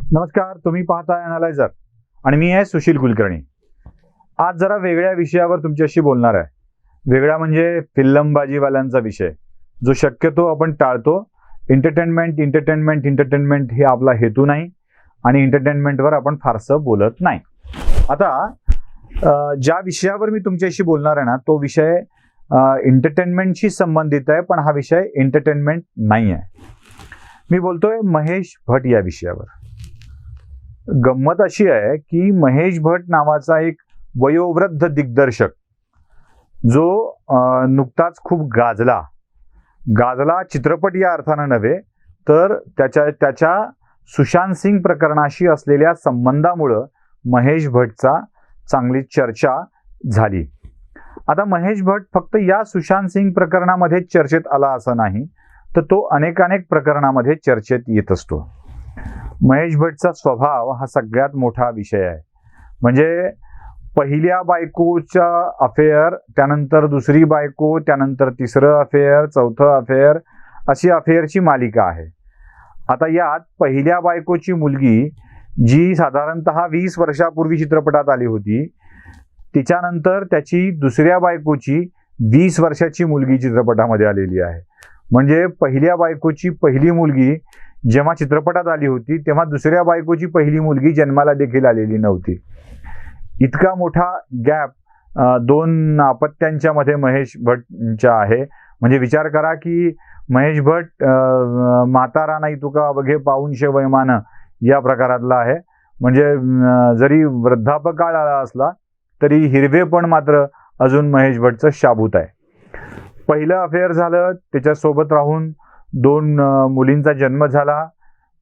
नमस्कार, तुम्ही पाहताय अनालायझर आणि मी आहे सुशील कुलकर्णी. आज जरा वेगळ्या विषयावर तुमच्याशी बोलणार आहे. वेगळा म्हणजे फिल्मबाजीवाल्यांचा विषय, जो शक्यतो आपण टाळतो. एंटरटेनमेंट हे आपला हेतू नाही आणि एंटरटेनमेंटवर आपण फारसं बोलत नाही. आता ज्या विषयावर मी तुमच्याशी बोलणार आहे ना, तो विषय एंटरटेनमेंटशी संबंधित आहे, पण हा विषय एंटरटेनमेंट नाही आहे. मी बोलतोय महेश भट या विषयावर. गंमत अशी आहे की महेश भट नावाचा एक वयोवृद्ध दिग्दर्शक, जो नुकताच खूप गाजला चित्रपट या अर्थानं नव्हे, तर त्याच्या सुशांत सिंग प्रकरणाशी असलेल्या संबंधामुळं महेश भटचा चांगली चर्चा झाली. आता महेश भट फक्त या सुशांत सिंग प्रकरणामध्ये चर्चेत आला असं नाही, तर तो अनेक प्रकरणामध्ये चर्चेत येत असतो. महेश भटचा स्वभाव हा सगळ्यात मोठा विषय आहे. म्हणजे पहिल्या बायकोच्या अफेअर, त्यानंतर दुसरी बायको, त्यानंतर तिसरं अफेअर, चौथं अफेअर, अशी अफेअरची मालिका आहे. आता यात पहिल्या बायकोची मुलगी, जी साधारणतः 20 वर्षापूर्वी चित्रपटात आली होती, तिच्यानंतर त्याची दुसऱ्या बायकोची 20 वर्षाची मुलगी चित्रपटामध्ये आलेली आहे. म्हणजे पहिल्या बायकोची पहिली मुलगी जेव्हा चित्रपटात आली होती, तेव्हा दुसऱ्या बायकोची पहिली मुलगी जन्माला देखील आलेली नव्हती. इतका मोठा गॅप दोन अपत्यांच्या मध्ये महेश भटच्या आहे. म्हणजे विचार करा की महेश भट म्हातारा नाही तुका अवघे पाऊनशे वैमान या प्रकारातला आहे. म्हणजे जरी वृद्धापकाळ आला असला तरी हिरवेपण मात्र अजून महेश भटचं शाबूत आहे. पहिलं अफेअर झालं, त्याच्यासोबत राहून 2 मुलींचा जन्म झाला.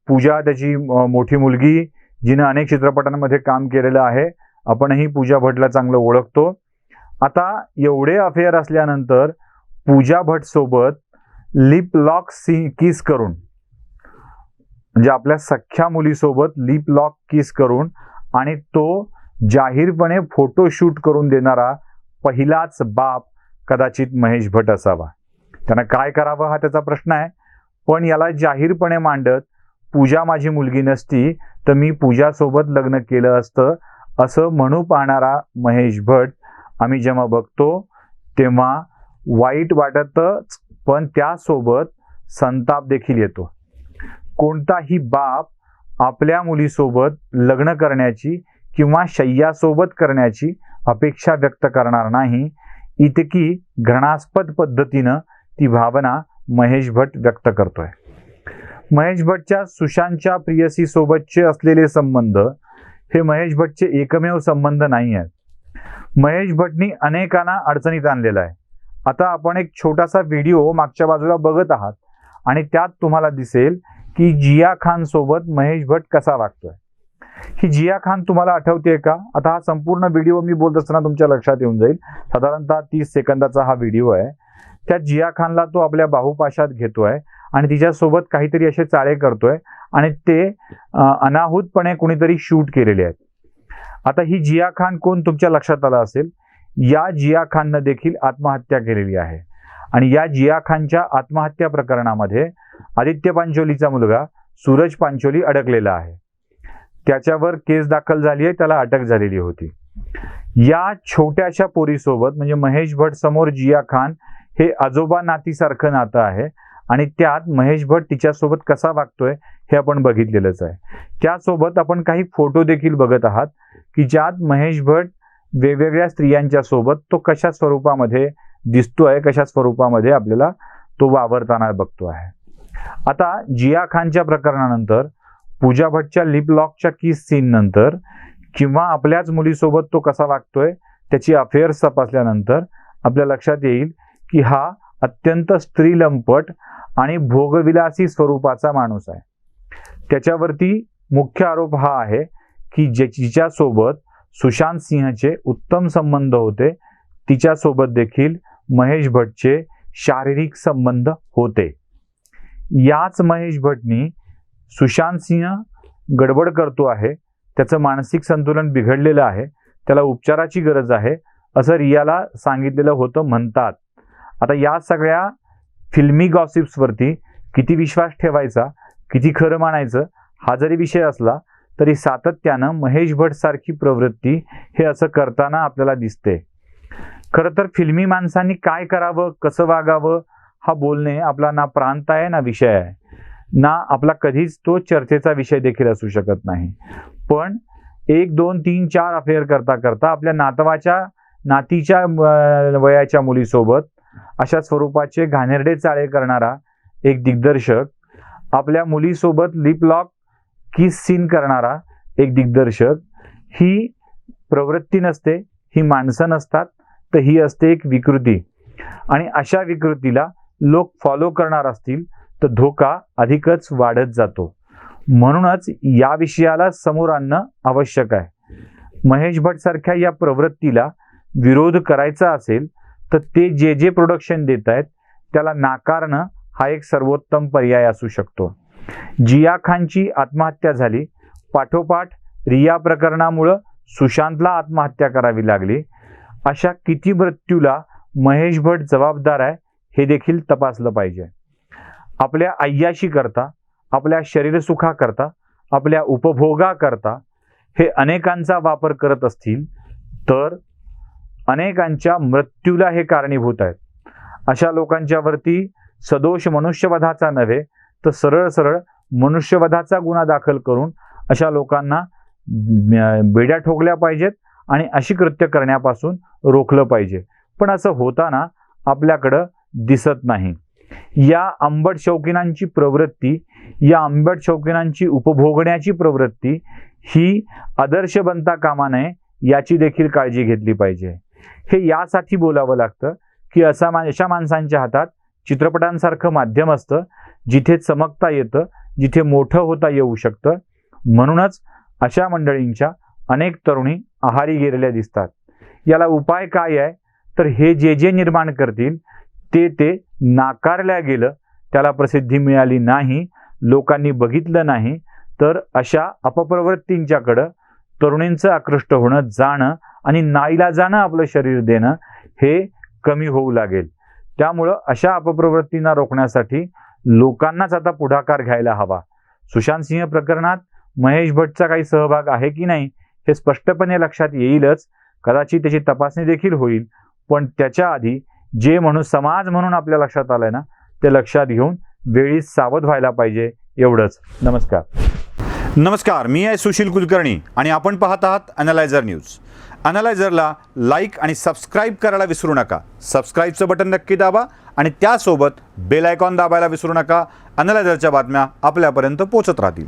पूजा त्याची मोठी मुलगी, जिनं अनेक चित्रपटांमध्ये काम केलेलं आहे. आपणही पूजा भटला चांगलं ओळखतो. आता एवढे अफेअर असल्यानंतर पूजा भट सोबत लिप लॉक किस करून, म्हणजे आपल्या सख्ख्या मुलीसोबत लिप लॉक किस करून आणि तो जाहीरपणे फोटोशूट करून देणारा पहिलाच बाप कदाचित महेश भट असावा. त्यांना काय करावं हा त्याचा प्रश्न आहे. पण याला जाहीरपणे मांडत, पूजा माझी मुलगी नसती तर मी पूजासोबत लग्न केलं असतं, असं म्हणू पाहणारा महेश भट आम्ही जेव्हा बघतो तेव्हा वाईट वाटतच, पण त्यासोबत संताप देखील येतो. कोणताही बाप आपल्या मुलीसोबत लग्न करण्याची किंवा शय्यासोबत करण्याची अपेक्षा व्यक्त करणार नाही. इतकी घृणास्पद पद्धतीनं ती भावना महेश भट व्यक्त करतोय. महेश भटच्या सुशांतच्या प्रियसी सोबतचे असलेले संबंध हे महेश भटचे एकमेव संबंध नाही आहेत. महेश भटनी अनेकांना अडचणीत आणलेला आहे. आता आपण एक छोटासा व्हिडिओ मागच्या बाजूला बघत आहात आणि त्यात तुम्हाला दिसेल की जिया खान सोबत महेश भट कसा वागतोय. ही जिया खान तुम्हाला आठवते का? आता हा संपूर्ण व्हिडिओ मी बोलत असताना तुमच्या लक्षात येऊन जाईल. साधारणतः 30 सेकंदाचा हा व्हिडिओ आहे. त्या जिया खानला तो आपल्या बाहुपाशात घेतोय आणि तिच्यासोबत काहीतरी असे चाळे करतोय आणि ते अनाहूतपणे कुणीतरी शूट केलेले आहेत. आता ही जिया खान कोण तुमच्या लक्षात आलं असेल. या जिया खाननं देखील आत्महत्या केलेली आहे आणि या जिया खानच्या आत्महत्या प्रकरणामध्ये आदित्य पांचोलीचा मुलगा सूरज पांचोली अडकलेला आहे. त्याच्यावर केस दाखल झाली आहे, त्याला अटक झालेली होती. या छोट्याशा पोरीसोबत म्हणजे महेश भट समोर जिया खान हे आजोबा नातीसारखं नातं आहे आणि त्यात महेश भट तिच्यासोबत कसा वागतोय हे आपण बघितलेलंच आहे. त्यासोबत आपण काही फोटो देखील बघत आहात की ज्यात महेश भट वेगवेगळ्या स्त्रियांच्या सोबत तो कशा स्वरूपामध्ये दिसतोय, कशा स्वरूपामध्ये आपल्याला तो वावरताना बघतो आहे. आता जिया खानच्या प्रकरणानंतर, पूजा भटच्या लिप लॉकच्या किस सीन नंतर किंवा आपल्याच मुलीसोबत तो कसा वागतोय त्याची अफेअर्स तपासल्यानंतर आपल्या लक्षात येईल की हा अत्यंत स्त्रीलंपट आणि भोगविलासी स्वरूपाचा माणूस आहे. त्याच्यावरती मुख्य आरोप हा आहे की जिच्यासोबत सुशांत सिंहचे उत्तम संबंध होते, तिच्यासोबत देखील महेश भटचे शारीरिक संबंध होते. याच महेश भटनी सुशांत सिंह गडबड करतो आहे, त्याचं मानसिक संतुलन बिघडलेलं आहे, त्याला उपचाराची गरज आहे असं रियाला सांगितलेलं होतं म्हणतात. आता या सगळ्या फिल्मी गॉसिप्सवरती किती विश्वास ठेवायचा, किती खरं मानायचं हा जरी विषय असला तरी सातत्यानं महेश भट सारखी प्रवृत्ती हे असं करताना आपल्याला दिसते. खरं तर फिल्मी माणसांनी काय करावं, कसं वागावं हा बोलणे आपला ना प्रांत आहे ना विषय आहे, ना आपला कधीच तो चर्चेचा विषय देखील असू शकत नाही. पण 1, 2, 3, 4 अफेअर करता करता आपल्या नातीच्या वयाच्या मुलीसोबत अशा स्वरूपाचे घाणेरडे चाळे करणारा एक दिग्दर्शक, आपल्या मुलीसोबत लिप लॉक किस सीन करणारा एक दिग्दर्शक, ही प्रवृत्ती नसते, ही माणसं नसतात, तर ही असते एक विकृती. आणि अशा विकृतीला लोक फॉलो करणार असतील तर धोका अधिकच वाढत जातो. म्हणूनच या विषयाला समोर आणणं आवश्यक आहे. महेश भट सारख्या या प्रवृत्तीला विरोध करायचा असेल तर ते जे प्रोडक्शन देत आहेत त्याला नाकारणं हा एक सर्वोत्तम पर्याय असू शकतो. जिया खानची आत्महत्या झाली, पाठोपाठ रिया प्रकरणामुळं सुशांतला आत्महत्या करावी लागली. अशा किती मृत्यूला महेश भट जबाबदार आहे हे देखील तपासलं पाहिजे. आपल्या अय्याशी करता, आपल्या शरीरसुखाकरता, आपल्या उपभोगाकरता हे अनेकांचा वापर करत असतील तर अनेकांच्या मृत्यूला हे कारणीभूत आहेत. अशा लोकांच्यावरती सदोष मनुष्यवधाचा नव्हे तर सरळ सरळ मनुष्यवधाचा गुन्हा दाखल करून अशा लोकांना बेड्या ठोकल्या पाहिजेत आणि अशी कृत्य करण्यापासून रोखलं पाहिजे. पण असं होताना आपल्याकडं दिसत नाही. या आंबट शौकीनांची प्रवृत्ती, या आंबट शौकीनांची उपभोगण्याची प्रवृत्ती ही आदर्श बनता कामा नये याची देखील काळजी घेतली पाहिजे. हे यासाठी बोलावं लागतं की अशा माणसांच्या हातात चित्रपटांसारखं माध्यम असतं जिथे चमकता येतं, जिथे मोठं होता येऊ शकतं. म्हणूनच अशा मंडळींच्या अनेक तरुणी आहारी गेलेल्या दिसतात. याला उपाय काय आहे तर हे जे निर्माण करतील ते नाकारल्या गेलं, त्याला प्रसिद्धी मिळाली नाही, लोकांनी बघितलं नाही तर अशा अपप्रवृत्तींच्याकडं तरुणींचं आकृष्ट होणं, जाणं आणि नाईलाजानं आपलं शरीर देणं हे कमी होऊ लागेल. त्यामुळं अशा अपप्रवृत्तींना रोखण्यासाठी लोकांनाच आता पुढाकार घ्यायला हवा. सुशांत सिंह प्रकरणात महेश भटचा काही सहभाग आहे की नाही हे स्पष्टपणे लक्षात येईलच. कदाचित त्याची तपासणी देखील होईल. पण त्याच्या आधी जे समाज म्हणून आपल्या लक्षात आलंय ना, ते लक्षात घेऊन वेळीच सावध व्हायला पाहिजे. एवढंच. नमस्कार, मी आहे सुशील कुलकर्णी आणि आपण पाहत आहात अॅनालायझर न्यूज. अॅनालायझरला लाईक आणि सबस्क्राईब करायला विसरू नका. सबस्क्राईबचं बटन नक्की दाबा आणि त्यासोबत बेल आयकॉन दाबायला विसरू नका. अॅनालायझरच्या बातम्या आपल्यापर्यंत पोहोचत राहतील.